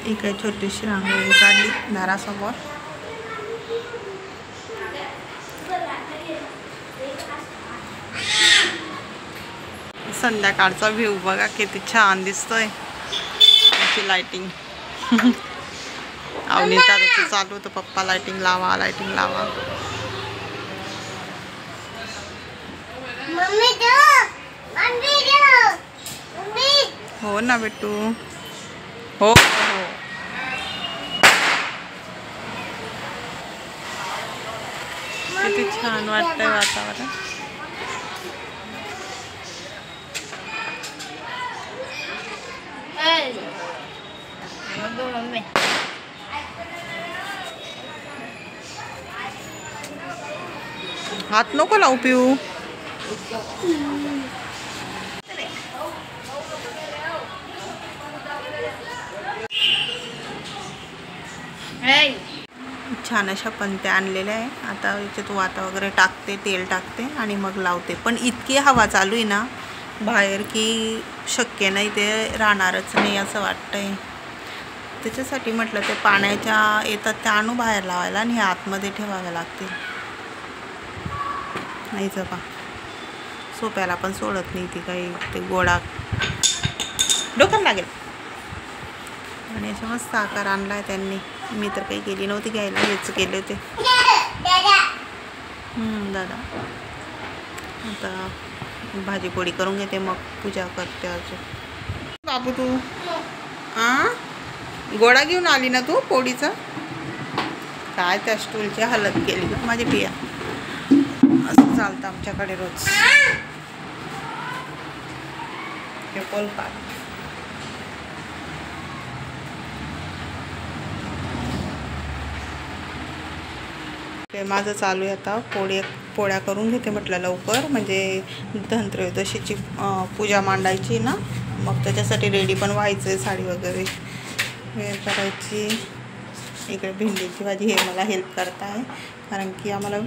इकडे छोटीशी रांगोळी काढली दारासमोर. संध्याकाळचा व्ह्यू बघा किती छान दिसतोय. लाइटिंग अवनी दादाचं चालू होतं, पप्पा लाइटिंग लावा लाइटिंग लावा. हो ना बेटू, हो हो. किती छान वाटतंय वातावरण. हात नको लावू पिऊ. छान अशा पंत्या आणलेल्या आहे. आता याच्यात वाता वगैरे टाकते, तेल टाकते आणि मग लावते. पण इतकी हवा चालू आहे ना बाहेर की शक्य नाही, ते राहणारच नाही असं वाटतंय. त्याच्यासाठी म्हटलं ते पाण्याच्या येतात त्या आणू बाहेर लावायला आणि हे आतमध्ये ठेवाव्या लागतील. नाही जपा सोप्याला पण सोडत नाही ती काही, ते गोळा डोक्याला लागेल. आणि अशा मस्त आकार आणला आहे त्यांनी. मी तर काही गेली नव्हती घ्यायला, हेच केले होते दादा. आता भाजी पोळी करून घेते, मग पूजा करते. अजून बाबू तू गोळा घेऊन आली ना तू पोळीचा. काय त्या स्टूलची हालत केली माझी पिया. असं चालतं आमच्याकडे रोज. हे पोलपाट ते माझं चालू आहे. आता पोळ्या करून घेते म्हटलं लवकर, म्हणजे धनत्रयोदशीची पूजा मांडायची ना, मग त्याच्यासाठी रेडी पण व्हायचं आहे. साडी वगैरे वेअर करायची. इकडे भेंडीची भाजी हे मला हेल्प करत आहे, कारण की आम्हाला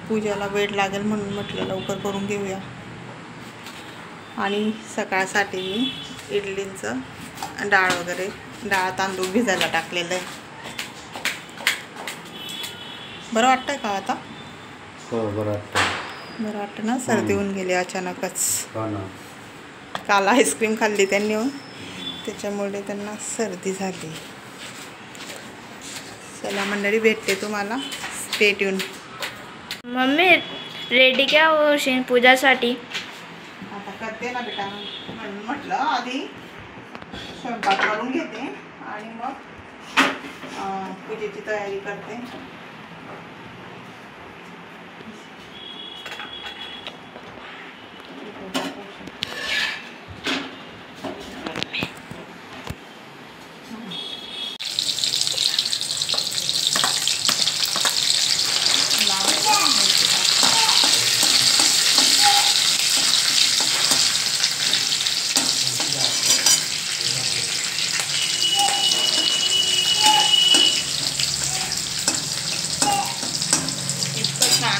पूजाला वेळ लागेल म्हणून म्हटलं लवकर करून घेऊया. आणि सकाळसाठी मी इडलींचं डाळ तांदूळ भिजायला टाकलेलं आहे. बरं वाटतंय का आता? हो बरं वाटतं ना. सर्दी होऊन गेली अचानकच. काल आईस्क्रीम खाल्ली त्यांनी, त्याच्यामुळे त्यांना सर्दी झाली. चला मंडळी, भेटते तुम्हाला. Stay tune. मम्मी रेडी क्या होशील पूजासाठी? आता करते ना बेटा, म्हणून म्हटलं आधी स्वयंपाक करून घेते आणि मग पूजेची तयारी करते.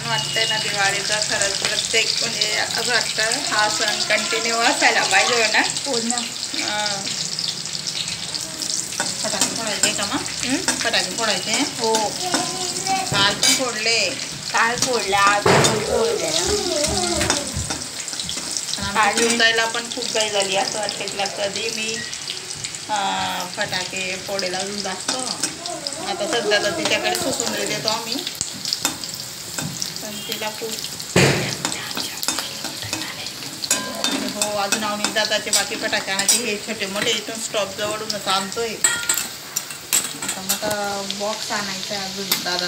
वाटतंय ना दिवाळीचा खरंच. प्रत्येक म्हणजे असं वाटतं हा सण कंटिन्यू असायला पाहिजे ना. फटाके फोडायचे का मग? फटाके फोडायचे. हो काल पण फोडले. आज पण फोडले. दिवसायला पण खूप काही झाली असं वाटतं. तिला कधी मी फटाके फोडेल अजून जास्त. आता सध्या तर तिच्याकडे सुसून देतो आम्ही, तिला खूप. हो अजून आम्ही दादाचे बाकी फटाके आणायचे. हे छोटे मोठे इथून स्टॉप जवळूनच आणतोय. आता मोठा बॉक्स आणायचा आहे अजून दादा.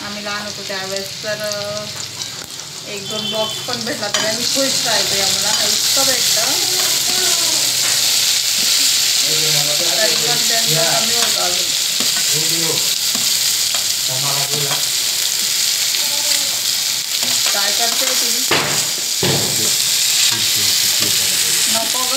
आम्ही लहान होतो त्यावेळेस तर 1-2 बॉक्स पण भेटला तरी आम्ही खुश राहायचो. आम्हाला इतकं भेटतं तरी पण त्यांचं कमी होतं अजून. काय करते तुम्ही? नको ग.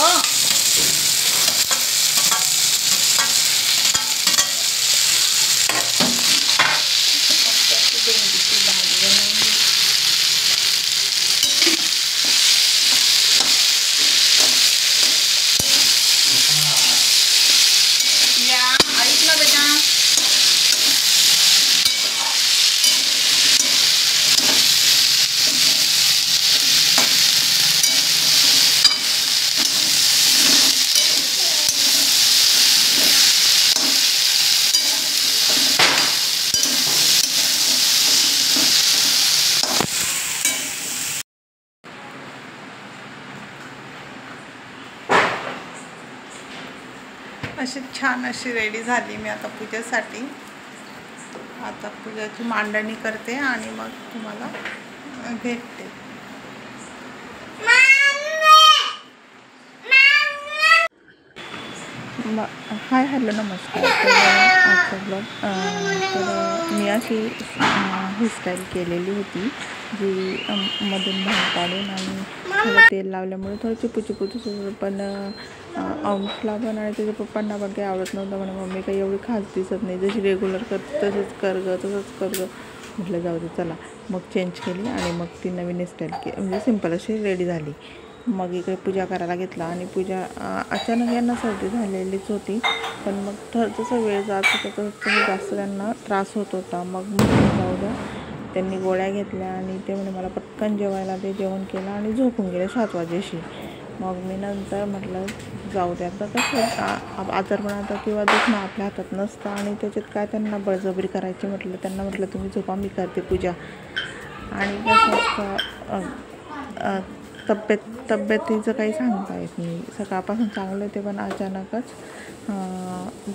अशी छान अशी रेडी झाली मी आता पूजेसाठी. आता पूजाची मांडणी करते आणि मग तुम्हाला भेटते. हाय हॅलो नमस्कार. तर आजचा ब्लॉग तर मी अशी हेअरस्टाईल केलेली होती जी मधून भाग पाडून आणि थोडं तेल लावल्यामुळे थोडं चिपूच होतं. पण अंशला पण आणि त्याच्या पप्पांना पण काही आवडत नव्हतं. म्हणे मम्मी काही एवढी खास दिसत नाही, जशी रेग्युलर करते तसंच कर गं. म्हटलं जाऊ दे चला. मग चेंज केली आणि मग ती नवीन हेअरस्टाईल म्हणजे सिंपल अशी रेडी झाली. मग इकडे पूजा करायला घेतला आणि पूजा अचानक यांना सर्दी झालेलीच होती. पण मग जसं वेळ जात होता तसं जास्त त्यांना त्रास होत होता. मग जाऊ द्या, त्यांनी गोळ्या घेतल्या आणि ते म्हणे मला पटकन जेवायला ते. जेवण केलं आणि झोपून गेले 7 वाजेशी. मग मी नंतर म्हटलं जाऊ द्या, आता कसं आजारपणाचा किंवा दुखणं आपल्या हातात नसतं आणि त्याच्यात काय त्यांना बळजबरी करायची. त्यांना म्हटलं तुम्ही झोपा, मी करते पूजा. आणि कसं तब्येतीचं काही सांगता येत नाही. सकाळपासून चांगलं होते पण अचानकच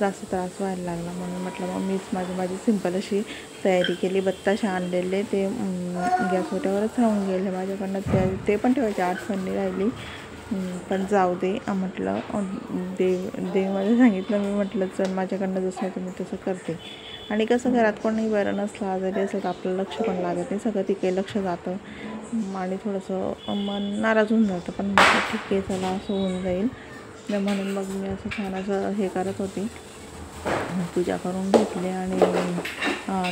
जास्त त्रास व्हायला लागला. म्हणून म्हटलं मग मीच माझी सिंपल अशी तयारी केली. बत्ताशे आणलेले ते गॅस ओट्यावरच राहून गेले माझ्याकडनं. ते पण ठेवायची आठवण नाही राहिली. पण जाऊ दे म्हटलं, देवाला सांगितलं मी, म्हटलं चल माझ्याकडनं जसं होतं मी तसं करते. आणि कसं घरात कोणी बरं नसलं आजारी असं तर आपलं लक्ष पण लागत नाही, सगळं तिकडे लक्ष जातं आणि थोडंसं मन नाराज होऊन जातं. पण म्हटलं ठीक आहे चला असं होऊन जाईल. म्हणून मग मी असं छान असं हे करत होती, पूजा करून घेतली. आणि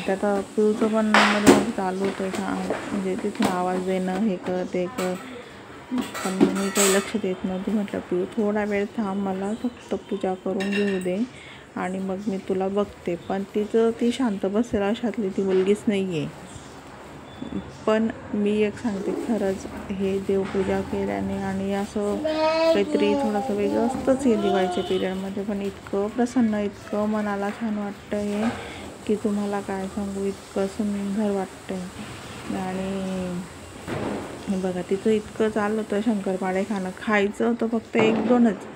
त्यात पिऊचं पण मध्ये चालू होतं म्हणजे तिथून आवाज देणं, हे कर ते कर. पण मी काही लक्ष देत नव्हती. म्हटलं पिऊ थोडा वेळ थांब, मला फक्त पूजा करून घेऊ दे आणि मग मी तुला बघते. पण ती शांत बसेल अशातली ती मुलगीच नाही आहे. पण मी एक सांगते, खरंच हे देवपूजा केल्याने आणि असं काहीतरी थोडंसं वेगळं असतंच हे दिवाळीच्या पिरियडमध्ये. पण इतकं प्रसन्न, इतकं मनाला छान वाटतं हे की तुम्हाला काय सांगू, इतकं सुंदर वाटतं. आणि बघा तिचं इतकं चाललं होतं शंकरपाळे खायचं होतं फक्त 1-2च.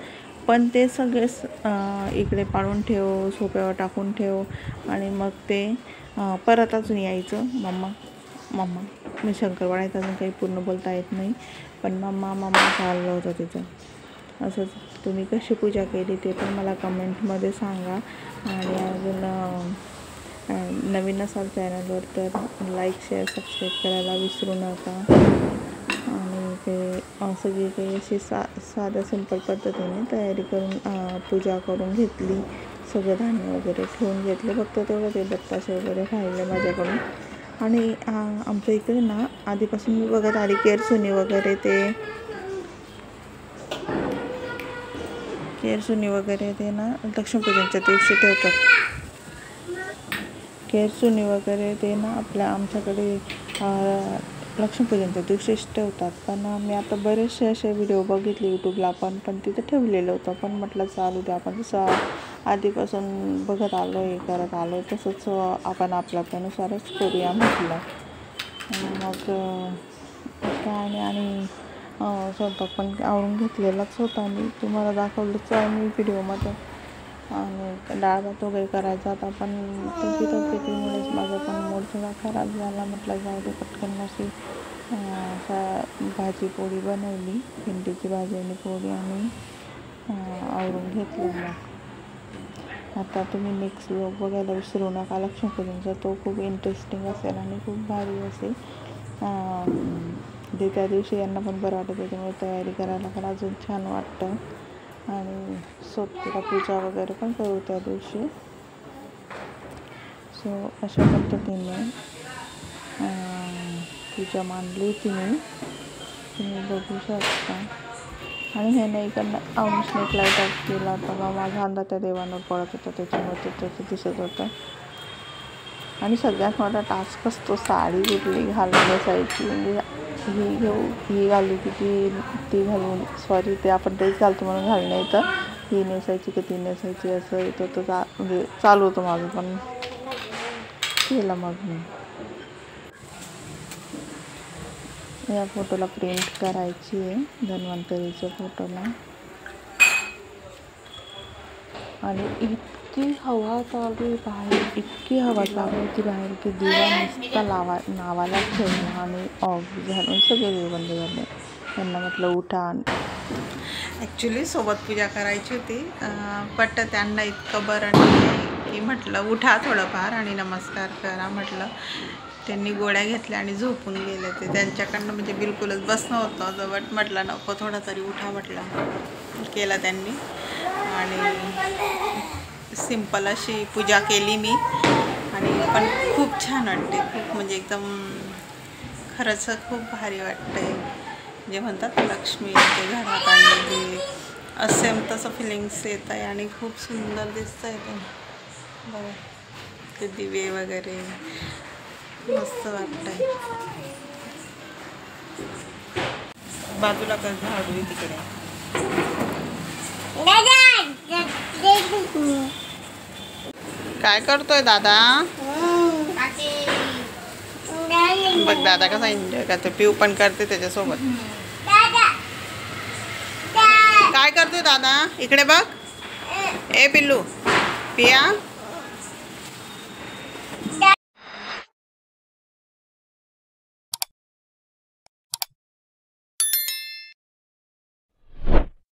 पण ते सगळेच इकडे पाळून ठेव, सोप्यावर टाकून ठेव आणि मग ते परत अजून यायचं मम्मा. मी शंकरपाळ्यात अजून काही पूर्ण बोलता येत नाही, पण मम्मा चाललं होतं तिचं. असंच तुम्ही कशी पूजा केली ते पण मला कमेंटमध्ये सांगा. आणि अजून नवीन असाल चॅनलवर तर लाईक शेअर सबस्क्राईब करायला विसरू नका. आणि ते सगळी काही अशी साध्या सिंपल पद्धतीने तयारी करून पूजा करून घेतली. सगळं धान्य वगैरे ठेवून घेतले, फक्त तेवढं ते बत्ताशे वगैरे राहिले माझ्याकडून. आणि आमच्या इकडे ना आधीपासून मी बघत आली केरसुनी वगैरे ते ना लक्ष्मीपूजनच्या दिवशी ठेवतात. केरसुनी वगैरे ते ना आमच्याकडे लक्ष्मीपूजनच्या दिवशीच ठेवतात. पण मी आता बरेचसे असे व्हिडिओ बघितले यूट्यूबला पण तिथे ठेवलेलं होतं. पण म्हटलं चालू द्या, आपण जसं आधीपासून बघत आलो हे करत आलो तसंच आपण आपल्यानुसारच करूया म्हटलं. मग काय नाही. आणि स्वयंपाक पण आवरून घेतलेलाच होता, मी तुम्हाला दाखवलंच आहे मी व्हिडिओमध्ये. आणि डाळ भात वगैरे करायचा होता, पण तब्येतीमुळेच माझा पण मूड थोडा खराब झाला. म्हटलं जाऊ दे, पटकन अशी भाजी पोळी बनवली, भेंडीची भाजी आणि पोळी, आणि आवरून घेतलं. मग आता तुम्ही नेक्स्ट व्लॉग बघायला विसरू नका लक्ष्मीपूजनचा. तो खूप इंटरेस्टिंग असेल आणि खूप भारी असेल. त्या दिवशी यांना पण बरं वाटतं, त्याच्यामुळे तयारी करायला पण अजून छान वाटतं. आणि सोबतीला पूजा वगैरे पण करू त्या दिवशी. सो अशा पद्धतीने पूजा मांडली होती मी, तुम्ही बघू शकता. आणि हे नाही इकडनं अंशने एक लाईट ऑफ केला होता, माझा अंदाज त्या देवांवर पडत होता, त्याच्यामुळे त्याचं दिसत होतं. आणि सगळ्यात मोठा टास्क असतो साडी कुठली घालण्यासाठी, म्हणजे ही घालू की ती घालून, सॉरी ते आपण ड्रेस घालतो म्हणून घालणं येतं, ही नेसायची की ती नेसायची असं येतं. तर म्हणजे चालू होतं माझं, पण केलं मग मी. या फोटोला प्रिंट करायची आहे, धन्वंतरीच्या फोटोला. आणि इतकी हवा चालू आहे बाहेर, इतकी हवा चालू होती बाहेर की दिवा नुसता नावाला ठेवला आणि ऑफ झालं, सगळे दिवे बंद झाले. त्यांना म्हटलं उठा. ॲक्च्युली सोबत पूजा करायची होती, बट त्यांना इतकं बरं नाही की म्हटलं उठा थोडंफार आणि नमस्कार करा. म्हटलं त्यांनी गोळ्या घेतल्या आणि झोपून गेले. ते त्यांच्याकडनं म्हणजे बिलकुलच बसणं होत नव्हतं. बट म्हटलं नको, थोडा तरी उठा म्हटलं. केलं त्यांनी आणि सिंपल अशी पूजा केली मी. आणि पण खूप छान वाटते, खूप म्हणजे एकदम खरंच खूप भारी वाटतंय. जे म्हणतात लक्ष्मी येते घरात आणि ते सेम तसं फिलिंग्स येत आहे आणि खूप सुंदर दिसतं आहे ते. बघा ते दिवे वगैरे मस्त वाटतंय. बाजूला का झाडू आहे तिकडे. काय करतोय दादा? बघ दादा कसा एन्जॉय करतो. पिऊ पण करते त्याच्यासोबत. काय करतोय दादा? इकडे बघ. ए पिल्लू, पिया